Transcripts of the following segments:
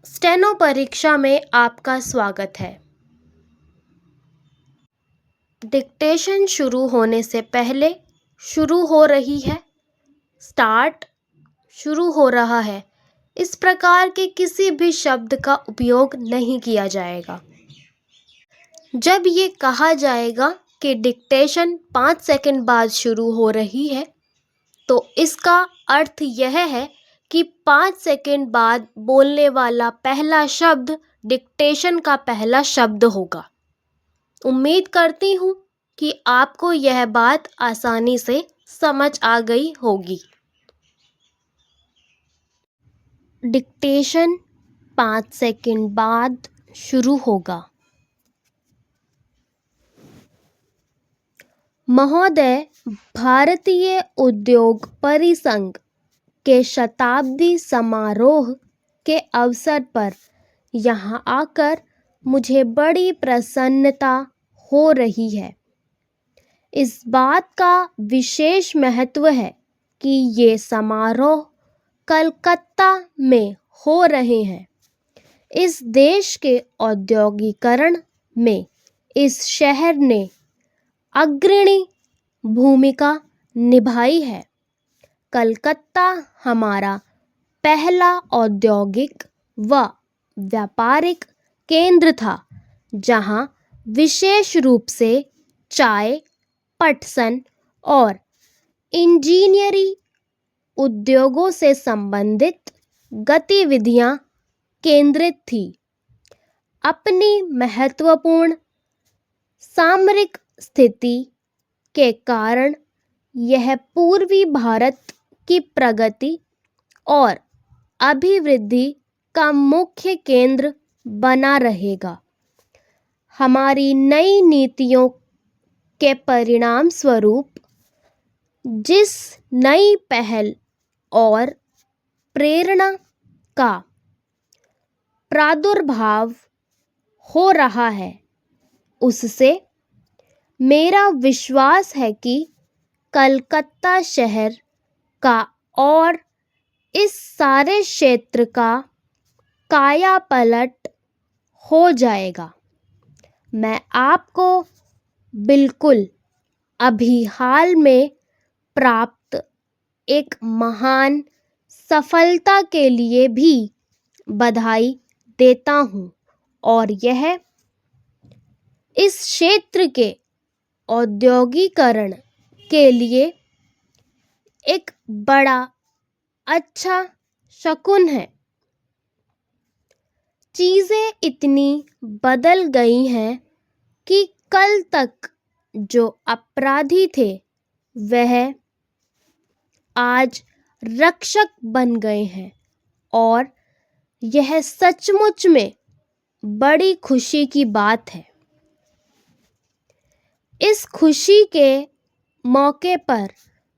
Steno परीक्षा में आपका स्वागत है। डिक्टेशन शुरू होने से पहले शुरू हो रही है, स्टार्ट, शुरू हो रहा है, इस प्रकार के किसी भी शब्द का उपयोग नहीं किया जाएगा। जब ये कहा जाएगा कि डिक्टेशन 5 सेकंड बाद शुरू हो रही है, तो इसका अर्थ यह है कि 5 सेकंड बाद बोलने वाला पहला शब्द डिक्टेशन का पहला शब्द होगा। उम्मीद करती हूँ कि आपको यह बात आसानी से समझ आ गई होगी। डिक्टेशन 5 सेकंड बाद शुरू होगा। महोदय, भारतीय उद्योग परिसंघ के शताब्दी समारोह के अवसर पर यहाँ आकर मुझे बड़ी प्रसन्नता हो रही है। इस बात का विशेष महत्व है कि ये समारोह कलकत्ता में हो रहे हैं। इस देश के औद्योगीकरण में इस शहर ने अग्रणी भूमिका निभाई है। कलकत्ता हमारा पहला औद्योगिक व व्यापारिक केंद्र था, जहां विशेष रूप से चाय, पटसन और इंजीनियरिंग उद्योगों से संबंधित गतिविधियां केंद्रित थी। अपनी महत्वपूर्ण सामरिक स्थिति के कारण यह पूर्वी भारत की प्रगति और अभिवृद्धि का मुख्य केंद्र बना रहेगा। हमारी नई नीतियों के परिणाम स्वरूप जिस नई पहल और प्रेरणा का प्रादुर्भाव हो रहा है, उससे मेरा विश्वास है कि कलकत्ता शहर का और इस सारे क्षेत्र का कायापलट हो जाएगा। मैं आपको बिल्कुल अभी हाल में प्राप्त एक महान सफलता के लिए भी बधाई देता हूँ, और यह इस क्षेत्र के औद्योगीकरण के लिए एक बड़ा अच्छा शकुन है। चीज़ें इतनी बदल गई हैं कि कल तक जो अपराधी थे वह आज रक्षक बन गए हैं, और यह सचमुच में बड़ी खुशी की बात है। इस खुशी के मौके पर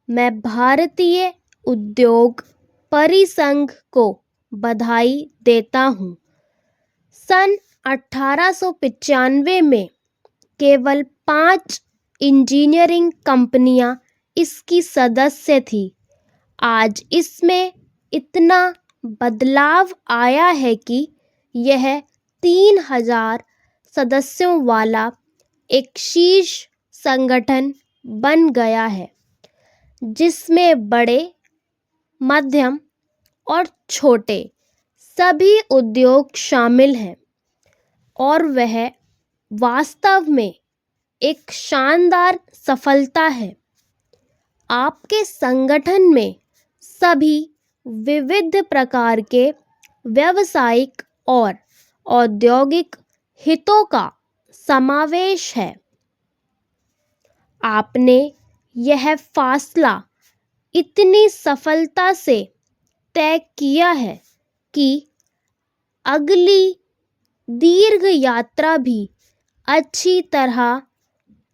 मैं भारतीय उद्योग परिसंघ को बधाई देता हूँ। सन 1895 में केवल 5 इंजीनियरिंग कंपनियां इसकी सदस्य थी। आज इसमें इतना बदलाव आया है कि यह 3000 सदस्यों वाला एक शीर्ष संगठन बन गया है, जिसमें बड़े, मध्यम और छोटे सभी उद्योग शामिल हैं, और वह वास्तव में एक शानदार सफलता है। आपके संगठन में सभी विविध प्रकार के व्यावसायिक और औद्योगिक हितों का समावेश है। आपने यह फासला इतनी सफलता से तय किया है कि अगली दीर्घ यात्रा भी अच्छी तरह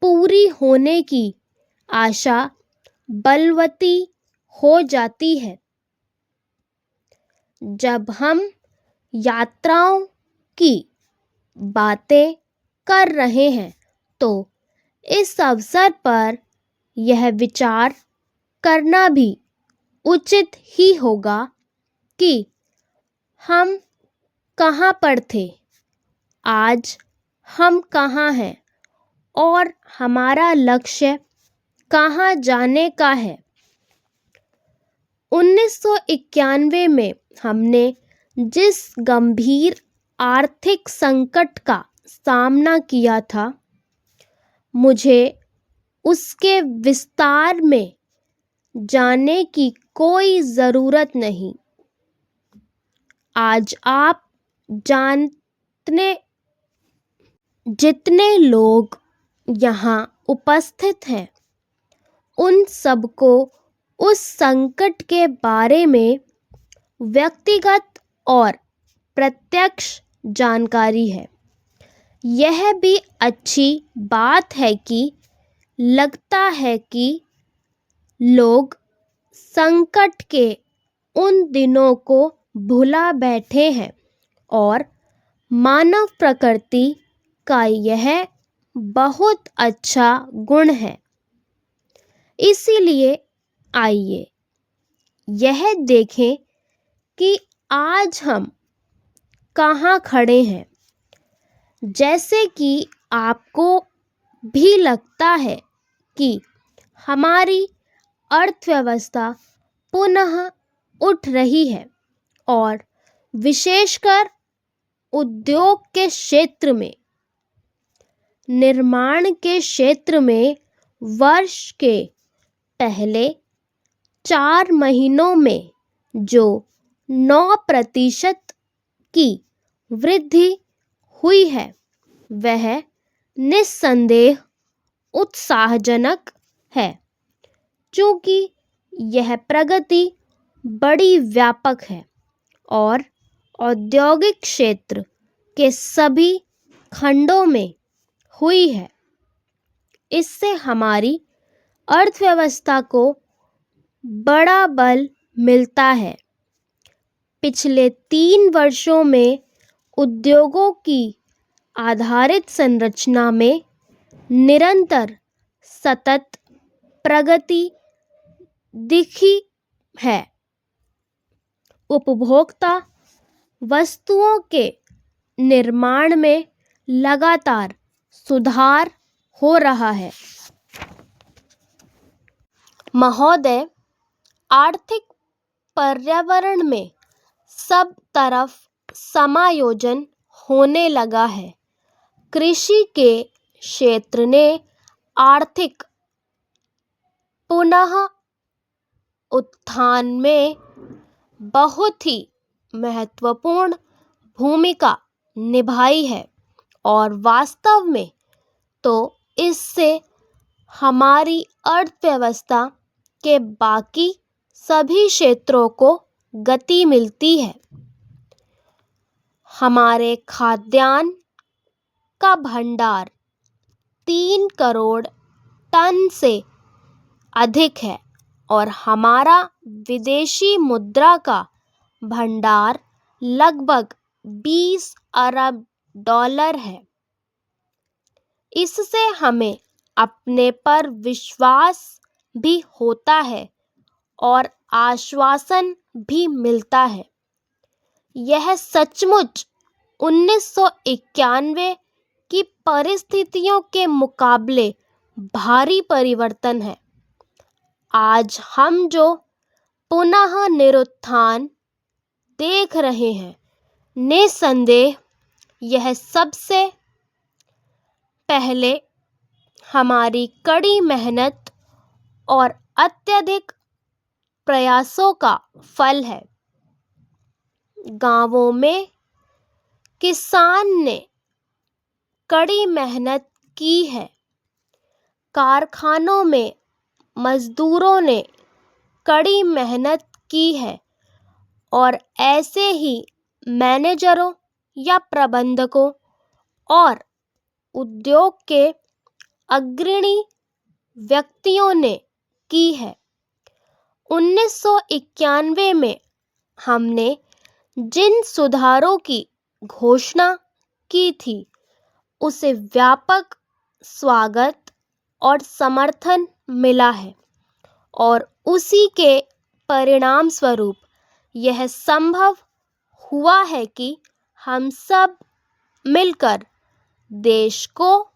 पूरी होने की आशा बलवती हो जाती है। जब हम यात्राओं की बातें कर रहे हैं, तो इस अवसर पर यह विचार करना भी उचित ही होगा कि हम कहाँ पर थे, आज हम कहाँ हैं और हमारा लक्ष्य कहाँ जाने का है। 1991 में हमने जिस गंभीर आर्थिक संकट का सामना किया था, मुझे उसके विस्तार में जाने की कोई ज़रूरत नहीं। आज आप जितने लोग यहाँ उपस्थित हैं, उन सबको उस संकट के बारे में व्यक्तिगत और प्रत्यक्ष जानकारी है। यह भी अच्छी बात है कि लगता है कि लोग संकट के उन दिनों को भुला बैठे हैं और मानव प्रकृति का यह बहुत अच्छा गुण है। इसीलिए आइए यह देखें कि आज हम कहाँ खड़े हैं। जैसे कि आपको भी लगता है कि हमारी अर्थव्यवस्था पुनः उठ रही है और विशेषकर उद्योग के क्षेत्र में, निर्माण के क्षेत्र में वर्ष के पहले 4 महीनों में जो 9% की वृद्धि हुई है, वह निस्संदेह उत्साहजनक है, क्योंकि यह प्रगति बड़ी व्यापक है और औद्योगिक क्षेत्र के सभी खंडों में हुई है। इससे हमारी अर्थव्यवस्था को बड़ा बल मिलता है। पिछले 3 वर्षों में उद्योगों की आधारित संरचना में निरंतर सतत प्रगति दिखी है। उपभोक्ता वस्तुओं के निर्माण में लगातार सुधार हो रहा है। महोदय, आर्थिक पर्यावरण में सब तरफ समायोजन होने लगा है। कृषि के क्षेत्र ने आर्थिक पुनः उत्थान में बहुत ही महत्वपूर्ण भूमिका निभाई है और वास्तव में तो इससे हमारी अर्थव्यवस्था के बाकी सभी क्षेत्रों को गति मिलती है। हमारे खाद्यान्न का भंडार 3 करोड़ टन से अधिक है और हमारा विदेशी मुद्रा का भंडार लगभग 20 अरब डॉलर है। इससे हमें अपने पर विश्वास भी होता है और आश्वासन भी मिलता है। यह सचमुच 1991 की परिस्थितियों के मुकाबले भारी परिवर्तन है। आज हम जो पुनः निरुत्थान देख रहे हैं, निस्संदेह यह सबसे पहले हमारी कड़ी मेहनत और अत्यधिक प्रयासों का फल है। गांवों में किसान ने कड़ी मेहनत की है, कारखानों में मजदूरों ने कड़ी मेहनत की है और ऐसे ही मैनेजरों या प्रबंधकों और उद्योग के अग्रणी व्यक्तियों ने की है। 1991 में हमने जिन सुधारों की घोषणा की थी, उसे व्यापक स्वागत और समर्थन मिला है और उसी के परिणाम स्वरूप यह संभव हुआ है कि हम सब मिलकर देश को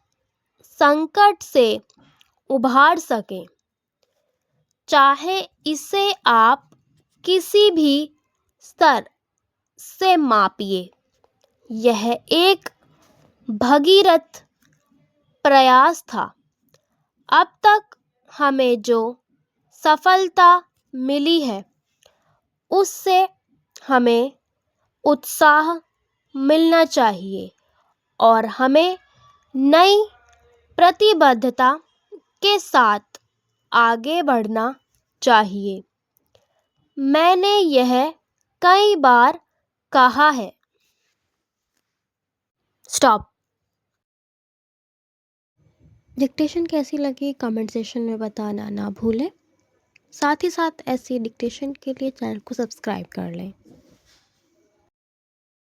संकट से उभार सकें। चाहे इसे आप किसी भी स्तर से मापिए, यह एक भगीरथ प्रयास था। अब तक हमें जो सफलता मिली है उससे हमें उत्साह मिलना चाहिए और हमें नई प्रतिबद्धता के साथ आगे बढ़ना चाहिए। मैंने यह कई बार कहा है। स्टॉप। डिक्टेशन कैसी लगी कमेंट सेक्शन में बताना ना भूलें। साथ ही साथ ऐसी डिक्टेशन के लिए चैनल को सब्सक्राइब कर लें।